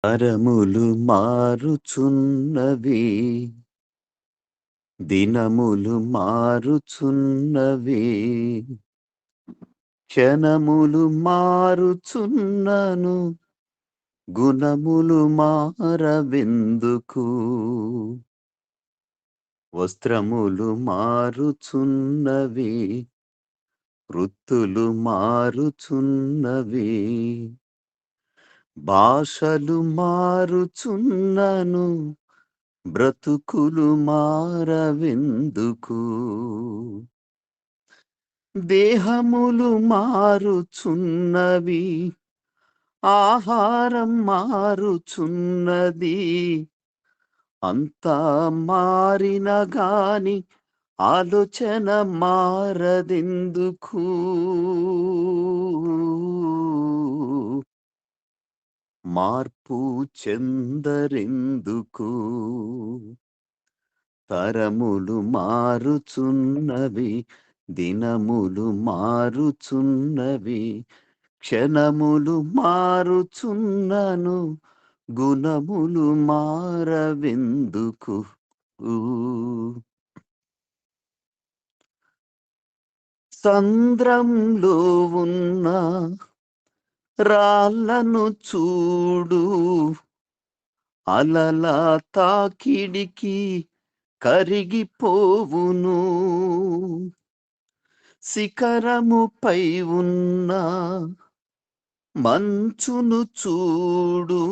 తరములు మారుచున్నవి, దినములు మారుచున్నవి, క్షణములు మారుచున్నను, గుణములు మారవెందుకు? వస్త్రములు మారుచున్నవి, వృత్తులు మారుచున్నవి, భాషలు మారుచున్నను, బ్రతుకులు మారవెందుకు? దేహములు మారుచున్నవి, ఆహారం మారుచున్నది, అంతా మారిన గాని ఆలోచన మారదెందుకు? మార్పు చెందరెందుకు? తరములు మారుచున్నవి, దినములు మారుచున్నవి, క్షణములు మారుచున్నను, గుణములు మారవెందుకు? సంద్రంలో ఉన్న రాళ్ళను చూడు, అలల తాకిడికి కరిగిపోవును. శిఖరముపై ఉన్న మంచును చూడు,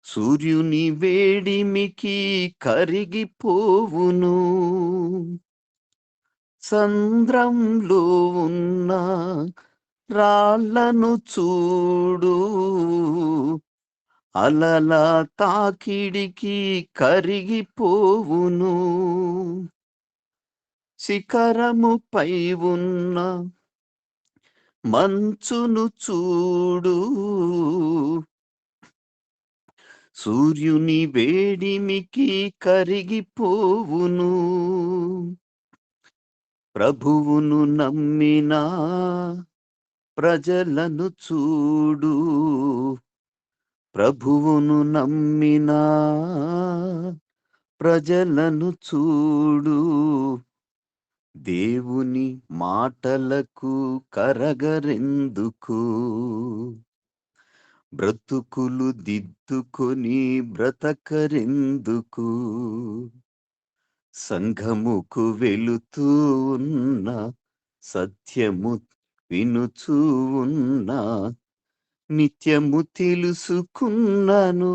సూర్యుని వేడిమికి కరిగిపోవును. సంద్రంలో ఉన్న రాళ్ళను చూడు, అలల తాకిడికి కరిగిపోవును. శిఖరముపై ఉన్న మంచును చూడు, సూర్యుని వేడిమికి కరిగిపోవును. ప్రభువును నమ్మినా ప్రజలను చూడు, ప్రభువును నమ్మినా ప్రజలను చూడు, దేవుని మాటలకు కరగరెందుకు? బ్రతుకులు దిద్దుకొని బ్రతకరెందుకు? సంఘముకు వెళుతూ ఉన్న, సత్యము వినుచూ ఉన్నా, నిత్యము తెలుసుకున్నాను,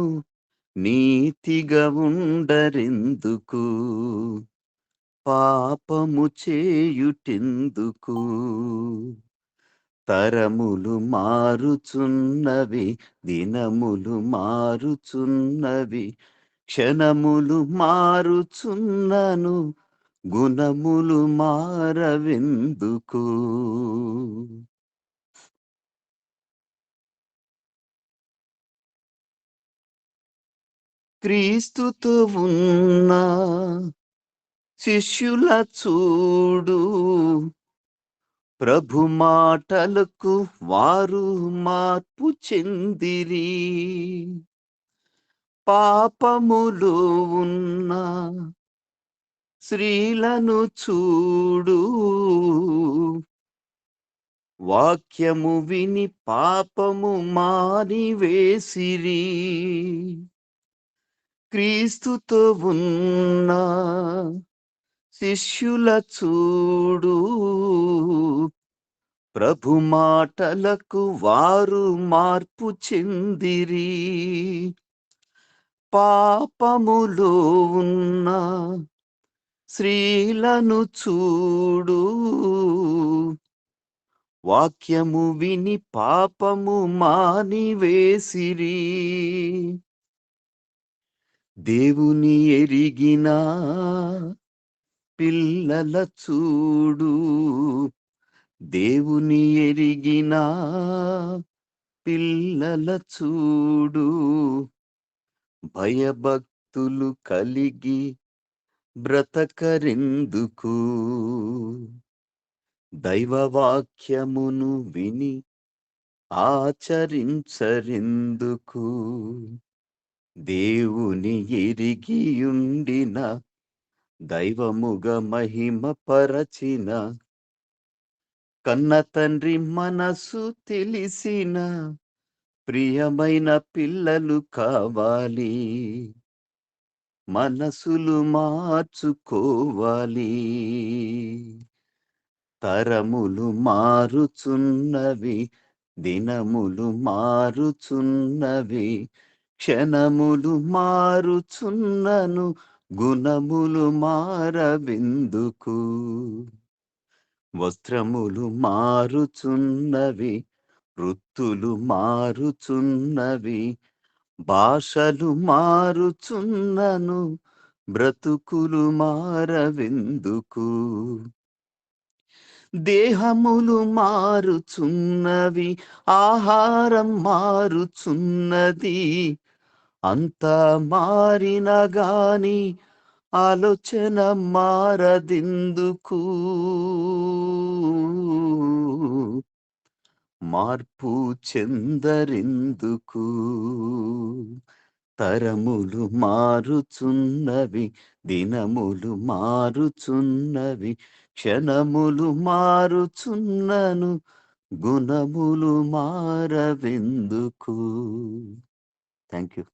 నీతిగా ఉండరెందుకు? పాపము చేయుటెందుకు? తరములు మారుచున్నవి, దినములు మారుచున్నవి, క్షణములు మారుచున్నను, గుణములు మారవెందుకు? క్రీస్తుతో ఉన్న శిష్యుల చూడు, ప్రభు మాటలకు వారు మార్పు చెందిరి. పాపములో ఉన్న స్త్రీలను చూడు, వాక్యము విని పాపము మానివేసిరి. క్రీస్తుతో ఉన్న శిష్యుల చూడు, ప్రభు మాటలకు వారు మార్పు చెందిరి. పాపములో ఉన్న స్త్రీలను చూడు, వాక్యము విని పాపము మానివేసిరి. దేవుని ఎరిగిన పిల్లల చూడు, దేవుని ఎరిగిన పిల్లల చూడు, భయభక్తులు కలిగి బ్రతకరెందుకు? దైవవాక్యమును విని ఆచరించరెందుకు? దేవుని ఎరిగియుండిన దైవముగా మహిమ పరచిన కన్న తండ్రి మనసు తెలిసిన ప్రియమైన పిల్లలు కావాలి. మనసులు మార్చుకోవాలి. తరములు మారుచున్నవి, దినములు మారుచున్నవి, క్షణములు మారుచున్నను, గుణములు మారవెందుకు? వస్త్రములు మారుచున్నవి, వృత్తులు మారుచున్నవి, భాషలు మారుచున్నను, బ్రతుకులు మారవెందుకు? దేహములు మారుచున్నవి, ఆహారం మారుచున్నది, అంతా మారిన గాని ఆలోచన మారదెందుకు? మార్పు చెందరెందుకు? తరములు మారుచున్నవి, దినములు మారుచున్నవి, క్షణములు మారుచున్నను, గుణములు మారవెందుకు? Thank you.